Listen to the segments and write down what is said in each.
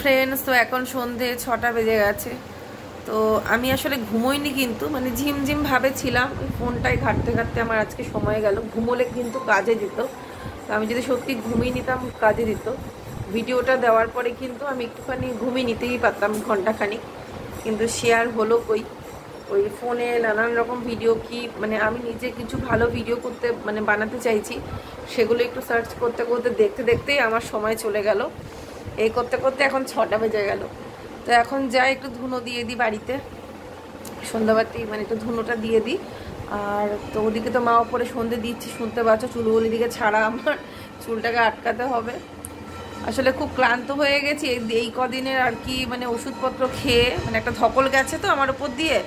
Friends, তো এখন সন্ধে 6টা বেজে গেছে। তো আমি আসলে ঘুমোইনি, কিন্তু মানে ঝিমঝিম ভাবে ছিলাম। ওই ফোনটাই ঘাঁটতে ঘাঁটতে আমার আজকে সময় গেল। ঘুমোলে কিন্তু কাজে দিত, তো আমি যদি সত্যি ঘুমিয়ে নিতাম কাজে দিত। ভিডিওটা দেওয়ার পরে কিন্তু আমি একটুখানি ঘুমিয়ে নিতেই পারতাম ঘন্টাখানিক, কিন্তু শেয়ার হলো কই। ওই ফোনে নানান রকম ভিডিও, কি মানে আমি নিজে কিছু ভালো ভিডিও করতে মানে বানাতে চাইছি, সেগুলো একটু সার্চ করতে করতে দেখতে দেখতেই আমার সময় চলে গেল। এই করতে করতে এখন 6টা বেজে গেল। তো এখন যাই একটু ধুনো দিয়ে দিই বাড়িতে, সন্ধ্যাবাতি মানে একটু ধুনোটা দিয়ে দিই। আর তো ওদিকে তো মা ওপরে সন্ধে দিচ্ছি, শুনতে পাচ্ছ। চুলগুলি দিকে ছাড়া, আমার চুলটাকে আটকাতে হবে। আসলে খুব ক্লান্ত হয়ে গেছি এই কদিনের আর কি, মানে ওষুধপত্র খেয়ে মানে একটা ধকল গেছে তো আমার উপর দিয়ে।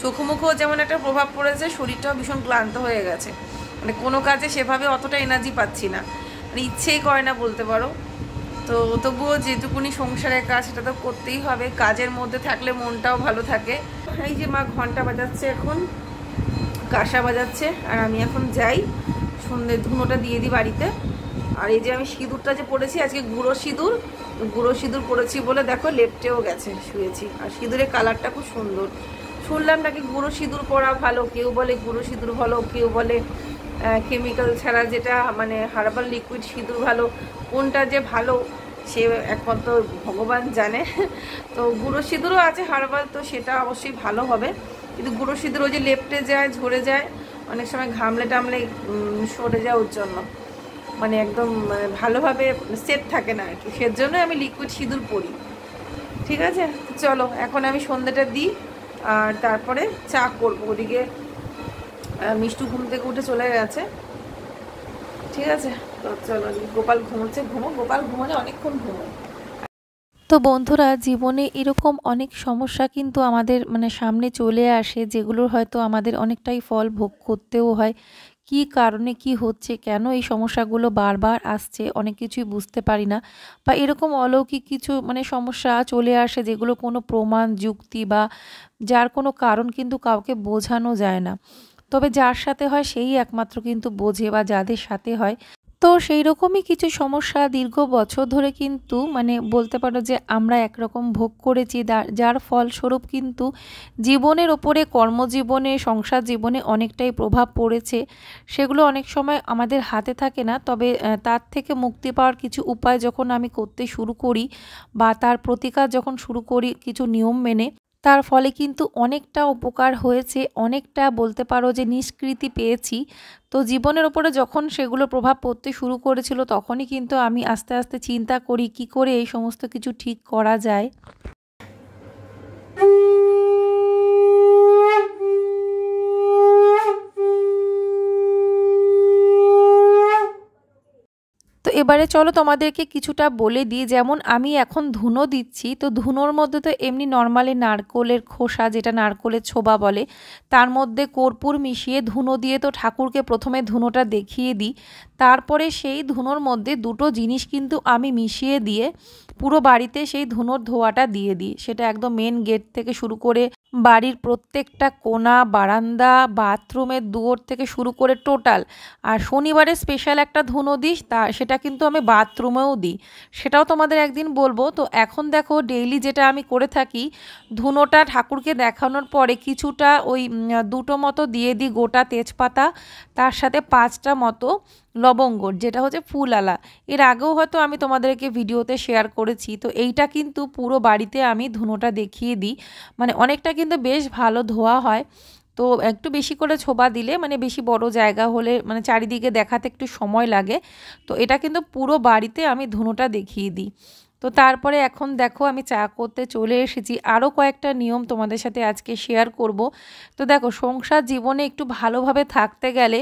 চোখু মুখেও যেমন একটা প্রভাব পড়েছে, শরীরটাও ভীষণ ক্লান্ত হয়ে গেছে। মানে কোনো কাজে সেভাবে অতটা এনার্জি পাচ্ছি না, মানে ইচ্ছেই করে না বলতে পারো। তো তবুও যেটুকুনি সংসারের কাজ সেটা তো করতেই হবে, কাজের মধ্যে থাকলে মনটাও ভালো থাকে। এই যে মা ঘন্টা বাজাচ্ছে, এখন কাঁসা বাজাচ্ছে, আর আমি এখন যাই সন্ধ্যে ধুনোটা দিয়ে দিই বাড়িতে। আর এই যে আমি সিঁদুরটা যে পরেছি আজকে, গুঁড়ো সিঁদুর পরেছি বলে দেখো লেপটেও গেছে, শুয়েছি। আর সিঁদুরের কালারটা খুব সুন্দর। শুনলাম নাকি গুঁড়ো সিঁদুর পরা ভালো, কেউ বলে গুঁড়ো সিঁদুর ভালো, কেউ বলে কেমিক্যাল ছাড়া যেটা মানে হার্বাল লিকুইড সিঁদুর ভালো। কোনটা যে ভালো সে একমাত্র ভগবান জানে। তো গুঁড়ো সিঁদুরও আছে হার্বাল, তো সেটা অবশ্যই ভালো হবে। কিন্তু গুঁড়ো সিঁদুর ওই যে লেপটে যায়, ঝরে যায়, অনেক সময় ঘামলে টামলে সরে যায়, ওর জন্য মানে একদম ভালোভাবে সেট থাকে না আর কি। সেজন্য আমি লিকুইড সিঁদুর পরি। ঠিক আছে, চলো এখন আমি সন্ধ্যাটা দিই, আর তারপরে চা করবো। ওদিকে মিষ্টু ঘুম থেকে উঠে চলে গেছে। ঠিক আছে, তো চলো। গোপাল ঘুমোচ্ছে, গোপাল ঘুমোলে অনেকক্ষণ ঘুমোয়। তো বন্ধুরা, জীবনে এরকম অনেক সমস্যা কিন্তু আমাদের মানে সামনে চলে আসে, যেগুলোর হয়তো আমাদের অনেকটাই ফল ভোগ করতেও হয়। কি কারণে কি হচ্ছে, কেন এই সমস্যাগুলো বারবার আসছে, অনেক কিছুই বুঝতে পারি না। বা এরকম অলৌকিক কিছু মানে সমস্যা চলে আসে যেগুলো কোনো প্রমাণ যুক্তি বা যার কোনো কারণ কিন্তু কাউকে বোঝানো যায় না। তবে যার সাথে হয় সেই একমাত্র কিন্তু বোঝে, বা যাদের সাথে হয়। তো সেই রকমই কিছু সমস্যা দীর্ঘ বছর ধরে কিন্তু মানে বলতে পারো যে আমরা একরকম ভোগ করেছি, যার ফলস্বরূপ কিন্তু জীবনের ওপরে, কর্মজীবনে, সংসার জীবনে অনেকটাই প্রভাব পড়েছে। সেগুলো অনেক সময় আমাদের হাতে থাকে না, তবে তার থেকে মুক্তি পাওয়ার কিছু উপায় যখন আমি করতে শুরু করি, বা তার প্রতিকার যখন শুরু করি কিছু নিয়ম মেনে, তার ফলে কিন্তু অনেকটা উপকার হয়েছে, অনেকটা বলতে পারো যে নিষ্কৃতি পেয়েছি। তো জীবনের ওপরে যখন সেগুলো প্রভাব পড়তে শুরু করেছিল, তখনই কিন্তু আমি আস্তে আস্তে চিন্তা করি কি করে এই সমস্ত কিছু ঠিক করা যায়। তো এবারে চলো তোমাদেরকে কিছুটা বলে দিই। যেমন আমি এখন ধুনো দিচ্ছি, তো ধুনোর মধ্যে তো এমনি নর্মালি নারকোলের খোসা, যেটা নারকোলের ছোবা বলে, তার মধ্যে কর্পূর মিশিয়ে ধুনো দিয়ে তো ঠাকুরকে প্রথমে ধুনোটা দেখিয়ে দিই। তারপরে সেই ধুনোর মধ্যে দুটো জিনিস কিন্তু আমি মিশিয়ে দিয়ে পুরো বাড়িতে সেই ধুনোর ধোঁয়াটা দিয়ে দিই। সেটা একদম মেন গেট থেকে শুরু করে বাড়ির প্রত্যেকটা কোণা, বারান্দা, বাথরুমের দুয়ার থেকে শুরু করে টোটাল। আর শনিবারে স্পেশাল একটা ধুনো দিই, সেটা কিন্তু আমি বাথরুমেও দিই, সেটাও তোমাদের একদিন বলবো। তো এখন দেখো ডেইলি যেটা আমি করে থাকি, ধুনোটা ঠাকুরকে দেখানোর পরে কিছুটা ওই দুটো মতো দিয়ে দিই গোটা তেজপাতা, তার সাথে 5টা মতো লবঙ্গ, যেটা হচ্ছে ফুলআলা। এর আগেও হয়তো আমি তোমাদেরকে ভিডিওতে শেয়ার করেছি। তো এইটা কিন্তু পুরো বাড়িতে আমি ধুনোটা দেখিয়ে দিই, মানে অনেকটা কিন্তু বেশ ভালো ধোয়া হয়। তো একটু বেশি করে ছোবা দিলে, মানে বেশি বড় জায়গা হলে মানে চারিদিকে দেখাতে একটু সময় লাগে। তো এটা কিন্তু পুরো বাড়িতে আমি ধুনোটা দেখিয়ে দিই। তো তারপরে এখন দেখো আমি চা করতে চলে এসেছি। আরও কয়েকটা নিয়ম তোমাদের সাথে আজকে শেয়ার করব। তো দেখো, সংসার জীবনে একটু ভালোভাবে থাকতে গেলে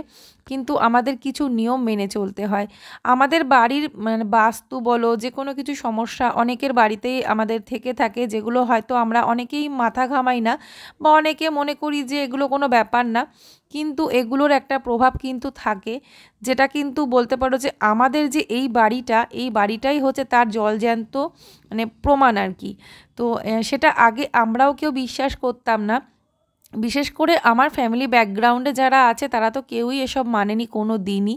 কিন্তু আমাদের কিছু নিয়ম মেনে চলতে হয়। আমাদের বাড়ির মানে বাস্তু বলো, যে কোনো কিছু সমস্যা অনেকের বাড়িতেই আমাদের থেকে থাকে, যেগুলো হয়তো আমরা অনেকেই মাথা ঘামাই না, বা অনেকে মনে করি যে এগুলো কোনো ব্যাপার না। কিন্তু এগুলোর একটা প্রভাব কিন্তু থাকে, যেটা কিন্তু বলতে পারো যে আমাদের যে এই বাড়িটাই হচ্ছে তার জলজ্যান্ত মানে প্রমাণ আর কি। তো সেটা আগে আমরাও কেউ বিশ্বাস করতাম না, বিশেষ করে আমার ফ্যামিলি ব্যাকগ্রাউন্ডে যারা আছে তারা তো কেউই এসব মানেনি কোনো দিনই,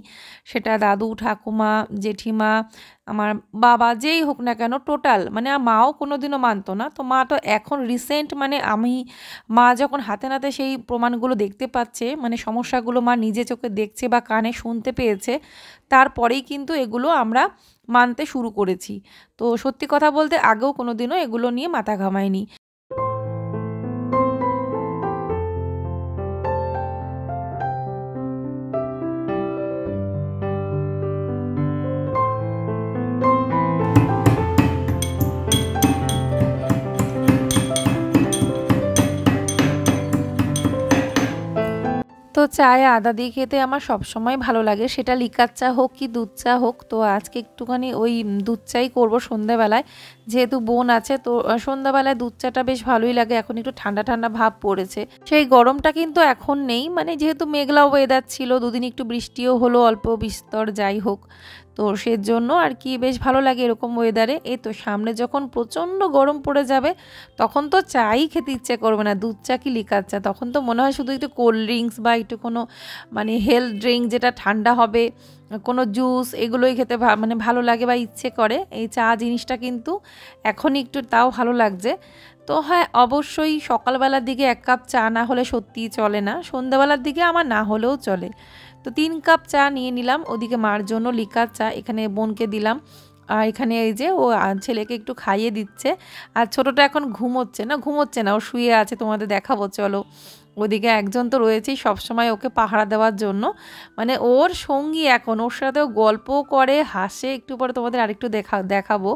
সেটা দাদু, ঠাকুমা, জেঠিমা, আমার বাবা, যেই হোক না কেন, টোটাল মানে মাও কোনো দিনও মানতো না। তো মা তো এখন রিসেন্ট মানে মা যখন হাতে নাতে সেই প্রমাণগুলো দেখতে পাচ্ছে, মানে সমস্যাগুলো মা নিজে চোখে দেখছে বা কানে শুনতে পেয়েছে, তারপরেই কিন্তু এগুলো আমরা মানতে শুরু করেছি। তো সত্যি কথা বলতে আগেও কোনো দিনও এগুলো নিয়ে মাথা ঘামায়নি। তো চায়ে আদা দিয়ে খেতে আমার সবসময় ভালো লাগে, সেটা লিকার চা হোক কি দুধ চা হোক। তো আজকে একটুখানি ওই দুধ চাই করবো সন্ধ্যাবেলায়, যেহেতু বোন আছে। তো সন্ধ্যাবেলায় দুধ চাটা বেশ ভালোই লাগে, এখন একটু ঠান্ডা ঠান্ডা ভাব পড়েছে, সেই গরমটা কিন্তু এখন নেই, মানে যেহেতু মেঘলা ওয়েদার ছিল, দুদিন একটু বৃষ্টিও হলো অল্প বিস্তর, যাই হোক। তো সেজন্য আর কি বেশ ভালো লাগে এরকম ওয়েদারে। এই তো সামনে যখন প্রচণ্ড গরম পড়ে যাবে তখন তো চাই খেতে ইচ্ছে করবে না, দুধ চা কি লিকার চা, তখন তো মনে হয় শুধু একটু কোল্ড ড্রিঙ্কস বা একটু কোনো মানে হেলথ ড্রিঙ্ক যেটা ঠান্ডা হবে, কোনো জুস, এগুলোই খেতে মানে ভালো লাগে বা ইচ্ছে করে। এই চা জিনিসটা কিন্তু এখন একটু তাও ভালো লাগছে। তো হ্যাঁ, অবশ্যই সকালবেলার দিকে 1 কাপ চা না হলে সত্যিই চলে না, সন্ধ্যাবেলার দিকে আমার না হলেও চলে। তো 3 কাপ চা নিয়ে নিলাম, ওদিকে মার জন্য লিকার চা, এখানে বোনকে দিলাম, আর এখানে এই যে ও ছেলেকে একটু খাইয়ে দিচ্ছে। আর ছোটোটা এখন ঘুমোচ্ছে না, ও শুয়ে আছে, তোমাদের দেখাবো চলো। ওদিকে একজন তো রয়েছেই সবসময় ওকে পাহারা দেওয়ার জন্য, মানে ওর সঙ্গী এখন, ওর সাথেও গল্প করে, হাসে, একটু পরে তোমাদের আরেকটু দেখাবো।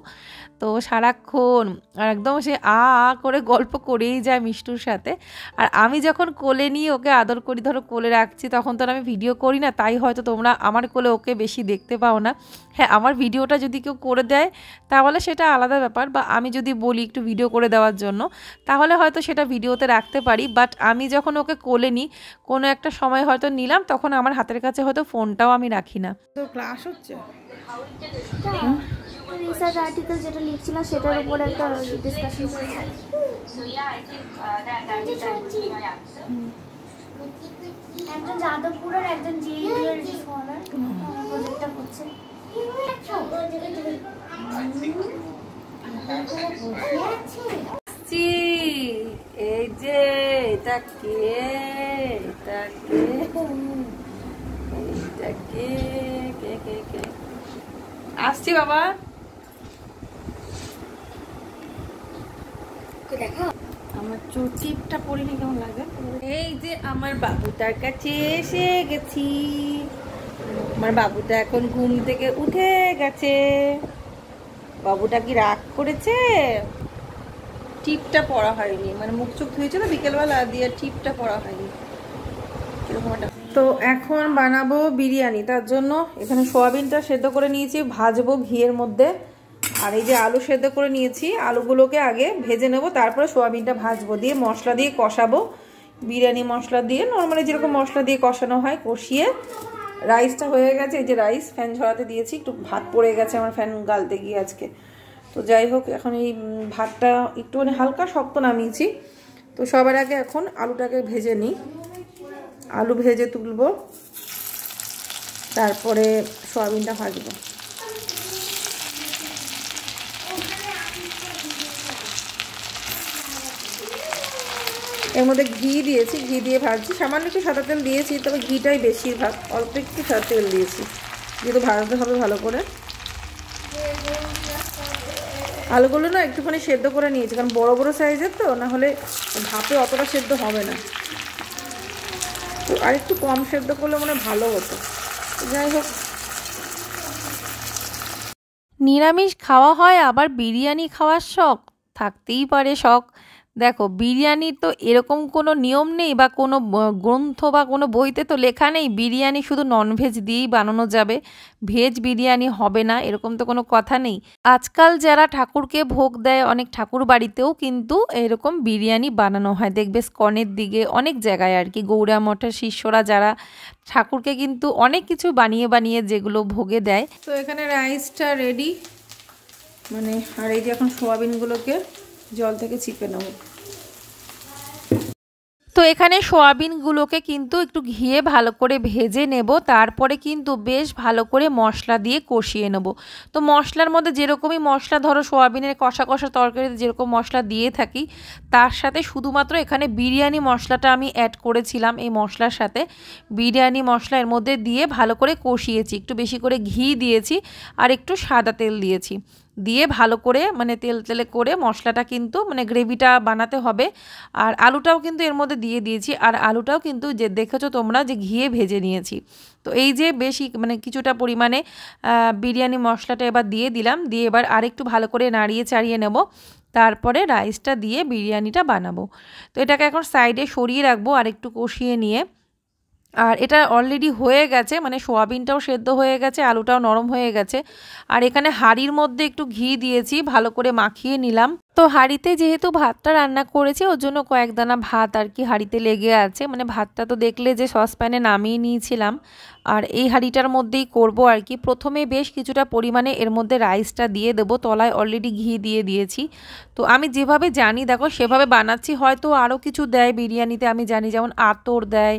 তো সারাক্ষণ আর একদম সে আ আ করে গল্প করেই যায় মিষ্টুর সাথে। আর আমি যখন কোলে নিয়ে ওকে আদর করি, ধরো কোলে রাখছি, তখন তো আমি ভিডিও করি না, তাই হয়তো তোমরা আমার কোলে ওকে বেশি দেখতে পাও না। হ্যাঁ, আমার ভিডিওটা যদি কেউ করে দেয় তাহলে সেটা আলাদা ব্যাপার, বা আমি যদি বলি একটু ভিডিও করে দেওয়ার জন্য তাহলে হয়তো সেটা ভিডিওতে রাখতে পারি। বাট আমি যখন ওকে কোলে নিই, কোনো একটা সময় হয়তো নিলাম, তখন আমার হাতের কাছে হয়তো ফোনটাও আমি রাখি না। তো ক্লাস হচ্ছে, রিসার্চ আর্টিকেল যেটা লিখছিলাম সেটার উপর একটা ডিসকাশন চলছে। একজন যাদবপুরের, একজন জেইই এর স্কলার প্রজেক্টটা করছে। এই যে এটা কে, এটা কে, এটা কে, কে কে কে আসছি বাবা, দেখো আমার চুটিপটা পরিনি কেমন লাগে। এই যে আমার বাবুটার কাছে এসে গেছি, আমার বাবুটা এখন ঘুম থেকে উঠে গেছে। বাবুটা কি রাগ করেছে? টিপটা পরা হয়নি, মানে মুখ চোখ ধুয়েছে না বিকেলবেলা, দিয়ে টিপটা পরা হয়নি। তো এখন বানাবো বিরিয়ানি, তার জন্য এখানে সোয়াবিনটা সেদ্ধ করে নিয়েছি, ভাজবো ঘিয়ের মধ্যে। আর এই যে আলু সেদ্ধ করে নিয়েছি, আলুগুলোকে আগে ভেজে নেব, তারপরে সোয়াবিনটা ভাজবো, দিয়ে মশলা দিয়ে কষাবো, বিরিয়ানি মশলা দিয়ে, নর্মালি যেরকম মশলা দিয়ে কষানো হয়, কষিয়ে রাইসটা হয়ে গেছে। এই যে রাইস ফ্যান ঝরাতে দিয়েছি, একটু ভাত পড়ে গেছে আমার ফ্যান গালতে গিয়ে আজকে। তো যাই হোক, এখন এই ভাতটা একটুখানি হালকা শক্ত নামিয়েছি। তো সবার আগে এখন আলুটাকে ভেজে নিই, আলু ভেজে তুলবো, তারপরে সোয়াবিনটা ভাজবো। এর মধ্যে ঘি দিয়েছি, ঘি দিয়ে ভাজছি, সামান্য একটু সাদা তেল দিয়েছি, তবে ঘিটাই বেশিরভাগ, অল্প একটু সাদা তেল দিয়েছি, যেহেতু ভাজতে হবে ভালো করে। আলুগুলো না একটুখানি সেদ্ধ করে নিয়েছি, কারণ বড় বড় সাইজের তো, না হলে ভাপে অতটা সেদ্ধ হবে না, তো আর একটু কম সেদ্ধ করলে মনে ভালো হতো। যাই হোক, নিরামিষ খাওয়া হয়, আবার বিরিয়ানি খাওয়ার শখ থাকতেই পারে শখ। দেখো, বিরিয়ানির তো এরকম কোনো নিয়ম নেই, বা কোনো গ্রন্থ বা কোনো বইতে তো লেখা নেই বিরিয়ানি শুধু ননভেজ দিয়েই বানানো যাবে, ভেজ বিরিয়ানি হবে না, এরকম তো কোনো কথা নেই। আজকাল যারা ঠাকুরকে ভোগ দেয়, অনেক ঠাকুর বাড়িতেও কিন্তু এরকম বিরিয়ানি বানানো হয়, দেখবে স্কনের দিকে অনেক জায়গায় আর কি, গৌড়া মঠের শিষ্যরা যারা ঠাকুরকে কিন্তু অনেক কিছু বানিয়ে বানিয়ে যেগুলো ভোগে দেয়। তো এখানে রাইসটা রেডি, মানে আর এই যে এখন সোয়াবিনগুলোকে জল থেকে চিপে নেব। তো এখানে সোয়াবিনগুলোকে কিন্তু একটু ঘিয়ে ভালো করে ভেজে নেব, তারপরে কিন্তু বেশ ভালো করে মশলা দিয়ে কষিয়ে নেব। তো মশলার মধ্যে যেরকমই মশলা ধরো সোয়াবিনের কষা কষা তরকারিতে যেরকম মশলা দিয়ে থাকি, তার সাথে শুধুমাত্র এখানে বিরিয়ানি মশলাটা আমি অ্যাড করেছিলাম। এই মশলার সাথে বিরিয়ানি মশলা এর মধ্যে দিয়ে ভালো করে কষিয়েছি, একটু বেশি করে ঘি দিয়েছি আর একটু সাদা তেল দিয়েছি, দিয়ে ভালো করে মানে তেলে করে মশলাটা কিন্তু মানে গ্রেভিটা বানাতে হবে। আর আলুটাও কিন্তু এর মধ্যে দিয়ে দিয়েছি, আর আলুটাও কিন্তু যে দেখেছো তোমরা যে ঘিয়ে ভেজে নিয়েছি। তো এই যে বেশি মানে কিছুটা পরিমাণে বিরিয়ানি মশলাটা এবার দিয়ে দিলাম, দিয়ে এবার আরেকটু ভালো করে নাড়িয়ে চাড়িয়ে নেব, তারপরে রাইসটা দিয়ে বিরিয়ানিটা বানাবো। তো এটাকে এখন সাইডে সরিয়ে রাখবো আর একটু কষিয়ে নিয়ে। আর এটা অলরেডি হয়ে গেছে, মানে সোয়াবিনটাও সেদ্ধ হয়ে গেছে, আলুটাও নরম হয়ে গেছে। আর এখানে হাঁড়ির মধ্যে একটু ঘি দিয়েছি, ভালো করে মাখিয়ে নিলাম। তো হাঁড়িতে যেহেতু ভাতটা রান্না করেছি ওর জন্য কয়েক দানা ভাত আর কি হাঁড়িতে লেগে আছে, মানে ভাতটা তো দেখলে যে সসপ্যানে নামিয়ে নিয়েছিলাম। আর এই হাঁড়িটার মধ্যেই করব আর কি। প্রথমে বেশ কিছুটা পরিমাণে এর মধ্যে রাইসটা দিয়ে দেবো, তলায় অলরেডি ঘি দিয়ে দিয়েছি। তো আমি যেভাবে জানি দেখো সেভাবে বানাচ্ছি, হয়তো আরও কিছু দেয় বিরিয়ানিতে আমি জানি, যেমন আতর দেয়,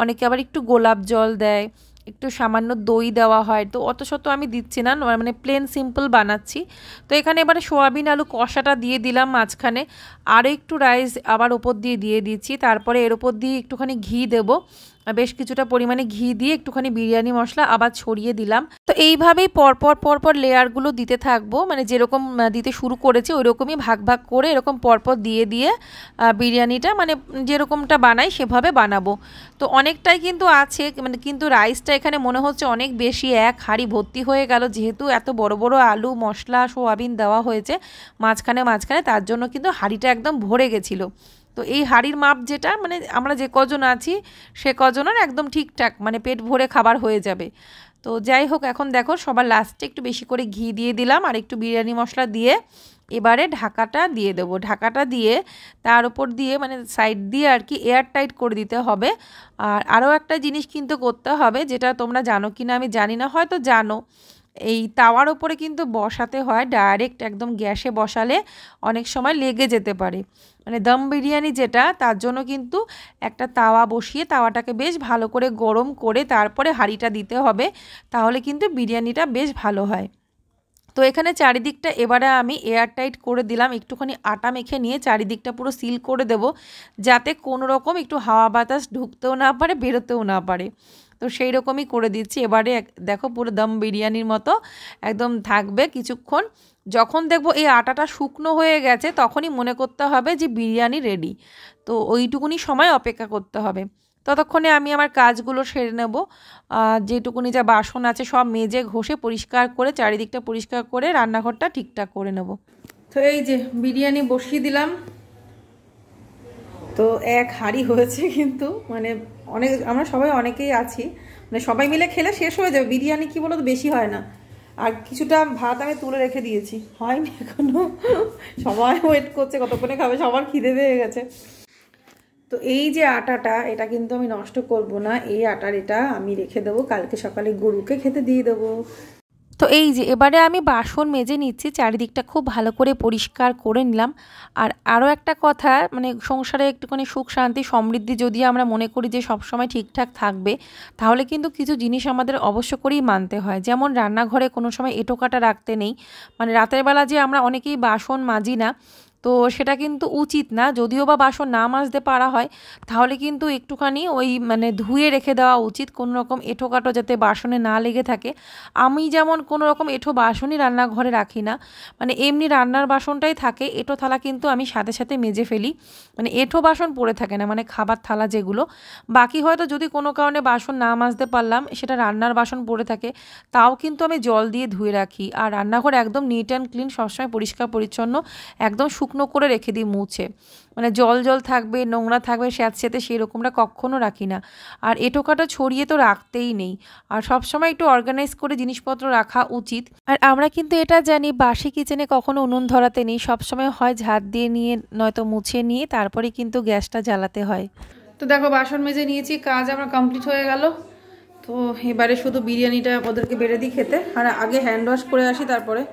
অনেকে আবার একটু গোলাপ জল দেয়, একটু সামান্য দই দেওয়া হয়। তো অত শত আমি দিচ্ছি না, মানে প্লেন সিম্পল বানাচ্ছি। তো এখানে এবারে সোয়াবিন আলু কষাটা দিয়ে দিলাম মাঝখানে, আরও একটু রাইস আবার ওপর দিয়ে দিচ্ছি, তারপরে এর ওপর দিয়ে একটুখানি ঘি দেবো, বেশ কিছুটা পরিমাণে ঘি দিয়ে একটুখানি বিরিয়ানি মশলা আবার ছড়িয়ে দিলাম। তো এইভাবেই পরপর লেয়ারগুলো দিতে থাকবো, মানে যেরকম দিতে শুরু করেছি ওই রকমই ভাগ ভাগ করে এরকম পরপর দিয়ে বিরিয়ানিটা মানে যেরকমটা বানাই সেভাবে বানাবো। তো অনেকটাই কিন্তু আছে, মানে কিন্তু রাইসটা এখানে মনে হচ্ছে অনেক বেশি, এক হাঁড়ি ভর্তি হয়ে গেল, যেহেতু এত বড় বড় আলু মশলা সোয়াবিন দেওয়া হয়েছে মাঝখানে, তার জন্য কিন্তু হাঁড়িটা একদম ভরে গেছিলো। তো এই হাঁড়ির মাপ যেটা, মানে আমরা যে কজন আছি সে কজনের একদম ঠিকঠাক মানে পেট ভরে খাবার হয়ে যাবে। তো যাই হোক, এখন দেখো সবার লাস্টে একটু বেশি করে ঘি দিয়ে দিলাম আর একটু বিরিয়ানি মশলা দিয়ে এবারে ঢাকাটা দিয়ে দেবো। ঢাকাটা দিয়ে তার উপর দিয়ে মানে সাইড দিয়ে আর কি এয়ার টাইট করে দিতে হবে। আর আরও একটা জিনিস কিন্তু করতে হবে, যেটা তোমরা জানো কি না আমি জানি না, হয়তো জানো, এই তাওয়ার ওপরে কিন্তু বসাতে হয়, ডাইরেক্ট একদম গ্যাসে বসালে অনেক সময় লেগে যেতে পারে। মানে দম বিরিয়ানি যেটা, তার জন্য কিন্তু একটা তাওয়া বসিয়ে তাওয়াটাকে বেশ ভালো করে গরম করে তারপরে হাঁড়িটা দিতে হবে, তাহলে কিন্তু বিরিয়ানিটা বেশ ভালো হয়। তো এখানে চারিদিকটা এবারে আমি এয়ার টাইট করে দিলাম, একটুখানি আটা মেখে নিয়ে চারিদিকটা পুরো সিল করে দেব, যাতে কোনো রকম একটু হাওয়া বাতাস ঢুকতেও না পারে বেরোতেও না পারে। তো সেই রকমই করে দিচ্ছি। এবারে দেখো পুরো দম বিরিয়ানির মতো একদম থাকবে কিছুক্ষণ। যখন দেখবো এই আটাটা শুকনো হয়ে গেছে তখনই মনে করতে হবে যে বিরিয়ানি রেডি। তো ওইটুকুনি সময় অপেক্ষা করতে হবে। ততক্ষণে আমি আমার কাজগুলো সেরে নেব, যেটুকুনি যা বাসন আছে সব মেজে ঘষে পরিষ্কার করে চারিদিকটা পরিষ্কার করে রান্নাঘরটা ঠিকঠাক করে নেব। তো এই যে বিরিয়ানি বসিয়ে দিলাম। তো এক হাঁড়ি হয়েছে, কিন্তু মানে অনেক আমরা সবাই অনেকেই আছি, মানে সবাই মিলে খেলে শেষ হয়ে যাবে। বিরিয়ানি কি বলো তো বেশি হয় না। আর কিছুটা ভাত আমি তুলে রেখে দিয়েছি, হয়নি এখনো, সবাই ওয়েট করছে কতক্ষণে খাবে, সবার খিদে পেয়ে গেছে। তো এই যে আটাটা, এটা কিন্তু আমি নষ্ট করব না, এই আটার এটা আমি রেখে দেবো, কালকে সকালে গরুকে খেতে দিয়ে দেবো। তো এই যে এবারে আমি বাসন মেজে নিচ্ছি, চারিদিকটা খুব ভালো করে পরিষ্কার করে নিলাম। আর আরও একটা কথা, মানে সংসারে একটুখানি সুখ শান্তি সমৃদ্ধি যদি আমরা মনে করি যে সবসময় ঠিকঠাক থাকবে, তাহলে কিন্তু কিছু জিনিস আমাদের অবশ্য করেই মানতে হয়। যেমন রান্নাঘরে কোনো সময় এঁটোকাটা রাখতে নেই, মানে রাতের বেলা যে আমরা অনেকেই বাসন মাজি না, তো সেটা কিন্তু উচিত না। যদিও বা বাসন না মাজতে পারা হয়, তাহলে কিন্তু একটুখানি ওই মানে ধুয়ে রেখে দেওয়া উচিত, কোনো রকম এঁঠোকাটো যাতে বাসনে না লেগে থাকে। আমি যেমন কোনো রকম এঁঠো বাসনই রান্নাঘরে রাখি না, মানে এমনি রান্নার বাসনটাই থাকে, এঁঠো থালা কিন্তু আমি সাথে সাথে মেজে ফেলি, মানে এঁঠো বাসন পড়ে থাকে না, মানে খাবার থালা যেগুলো। বাকি হয়তো যদি কোনো কারণে বাসন না মাজতে পারলাম, সেটা রান্নার বাসন পড়ে থাকে, তাও কিন্তু আমি জল দিয়ে ধুয়ে রাখি। আর রান্নাঘর একদম নিট অ্যান্ড ক্লিন, সবসময় পরিষ্কার পরিচ্ছন্ন, একদম শুকনো করে রেখে দিই মুছে, মানে জল থাকবে, নোংরা থাকবে স্যাঁতস্যাঁতে, সেই রকমটা কখনো রাখি না। আর এঁটোকাটা ছড়িয়ে তো রাখতেই নেই, আর সবসময় একটু অর্গানাইজ করে জিনিসপত্র রাখা উচিত। আর আমরা কিন্তু এটা জানি, বাসি কিচেনে কখনো উনুন ধরাতে নেই, সবসময় হয় ঝাড় দিয়ে নিয়ে নয়তো মুছে নিয়ে তারপরে কিন্তু গ্যাসটা জ্বালাতে হয়। তো দেখো বাসন মেজে নিয়েছি, কাজ আমার কমপ্লিট হয়ে গেল। তো এবারে শুধু বিরিয়ানিটা ওদেরকে বেড়ে দিই খেতে, আর আগে হ্যান্ড ওয়াশ করে আসি তারপরে।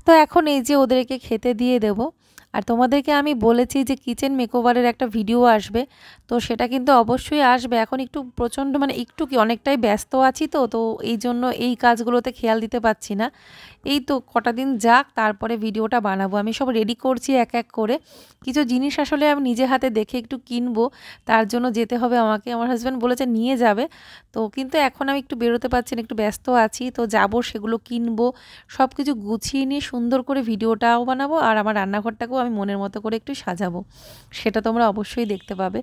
তো এখন এই যে ওদেরকে খেতে দিয়ে দেব। আর তোমাদেরকে আমি বলেছি যে কিচেন মেকওভারের একটা ভিডিও আসবে, তো সেটা কিন্তু অবশ্যই আসবে। এখন একটু প্রচণ্ড মানে একটু কি অনেকটাই ব্যস্ত আছি, তো এই জন্য এই কাজগুলোতে খেয়াল দিতে পারছি না। এই তো কটা দিন যাক, তারপরে ভিডিওটা বানাবো। আমি সব রেডি করছি এক এক করে। কিছু জিনিস আসলে আমি নিজে হাতে দেখে একটু কিনবো, তার জন্য যেতে হবে আমাকে। আমার হাজব্যান্ড বলেছে নিয়ে যাবে, তো কিন্তু এখন আমি একটু বেরোতে পারছি না, একটু ব্যস্ত আছি। তো যাব, সেগুলো কিনবো, সব কিছু গুছিয়ে নিয়ে সুন্দর করে ভিডিওটাও বানাবো, আর আমার রান্নাঘরটাকেও আমি মনের মতো করে একটু সাজাবো, সেটা তোমরা অবশ্যই দেখতে পাবে।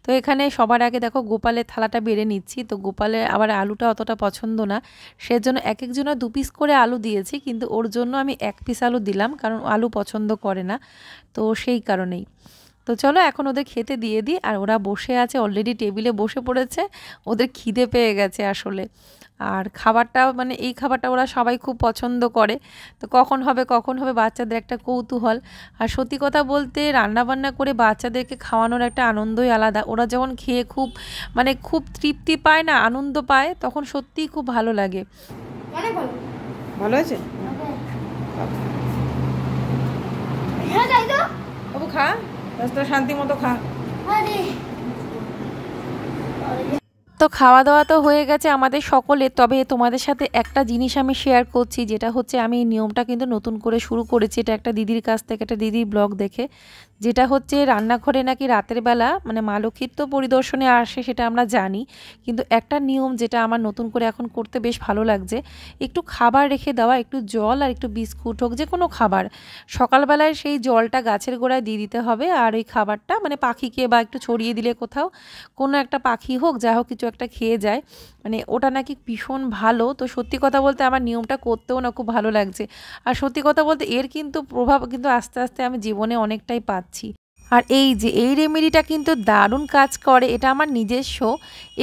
তো এখানে সবার আগে দেখো গোপালের থালাটা বেড়ে নিচ্ছি। তো গোপালের আবার আলুটা অতটা পছন্দ না, সেজন্য এক একজনের 2 পিস করে আলু দিয়েছি, কিন্তু ওর জন্য আমি 1 পিস আলু দিলাম, কারণ আলু পছন্দ করে না, তো সেই কারণেই। তো চলো এখন ওদের খেতে দিয়ে দিই। আর ওরা বসে আছে, অলরেডি টেবিলে বসে পড়েছে, ওদের খিদে পেয়ে গেছে আসলে। আর খাবারটা মানে এই খাবারটা ওরা সবাই খুব পছন্দ করে, তো কখন হবে বাচ্চাদের একটা কৌতূহল। আর সত্যি কথা বলতে রান্নাবান্না করে বাচ্চাদেরকে খাওয়ানোর একটা আনন্দই আলাদা। ওরা যখন খেয়ে খুব মানে খুব তৃপ্তি পায় না, আনন্দ পায়, তখন সত্যিই খুব ভালো লাগে। অনেক ভালো। ভালো আছে? হ্যাঁ তাই তো। বাবু খা, শান্তি মতো খা। আরে তো খাওয়া দাওয়া তো হয়ে গেছে আমাদের সকলের। তবে তোমাদের সাথে একটা জিনিস আমি শেয়ার করছি, যেটা হচ্ছে আমি এই নিয়মটা কিন্তু নতুন করে শুরু করেছি। এটা একটা দিদির কাছ থেকে, একটা দিদির ব্লগ দেখে, যেটা হচ্ছে রান্নাঘরে নাকি রাতের বেলা মানে মা লক্ষ্মীর তো পরিদর্শনে আসে, সেটা আমরা জানি, কিন্তু একটা নিয়ম যেটা আমার নতুন করে এখন করতে বেশ ভালো লাগছে, একটু খাবার রেখে দেওয়া, একটু জল আর একটু বিস্কুট হোক, যে কোনো খাবার সকালবেলায় সেই জলটা গাছের গোড়ায় দিয়ে দিতে হবে। আর ওই খাবারটা মানে পাখিকে বা একটু ছড়িয়ে দিলে কোথাও, কোনো একটা পাখি হোক যা হোক কিছু একটা খেয়ে যায়, মানে ওটা নাকি ভীষণ ভালো। তো সত্যি কথা বলতে আমার নিয়মটা করতেও না খুব ভালো লাগছে। আর সত্যি কথা বলতে এর কিন্তু প্রভাব কিন্তু আস্তে আস্তে আমি জীবনে অনেকটাই পাচ্ছি। আর এই যে এই রেমেডিটা কিন্তু দারুণ কাজ করে, এটা আমার নিজস্ব।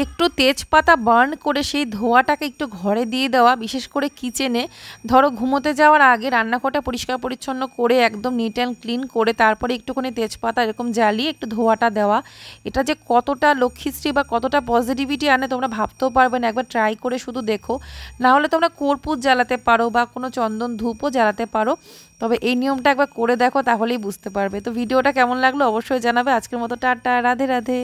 একটু তেজপাতা বার্ন করে সেই ধোঁয়াটাকে একটু ঘরে দিয়ে দেওয়া, বিশেষ করে কিচেনে। ধরো ঘুমোতে যাওয়ার আগে রান্নাঘরটা পরিষ্কার পরিচ্ছন্ন করে একদম নিট অ্যান্ড ক্লিন করে তারপরে একটুখানি তেজপাতা এরকম জ্বালিয়ে একটু ধোঁয়াটা দেওয়া, এটা যে কতটা লক্ষ্মীশ্রী বা কতটা পজিটিভিটি আনে তোমরা ভাবতেও পারবে না। একবার ট্রাই করে শুধু দেখো, না হলে তোমরা কর্পূর জ্বালাতে পারো বা কোনো চন্দন ধূপও জ্বালাতে পারো, তবে এই নিয়মটা একবার করে দেখো, তাহলেই বুঝতে পারবে। তো ভিডিওটা কেমন লাগলো অবশ্যই জানাবে। আজকের মতো টাটা, রাধে রাধে।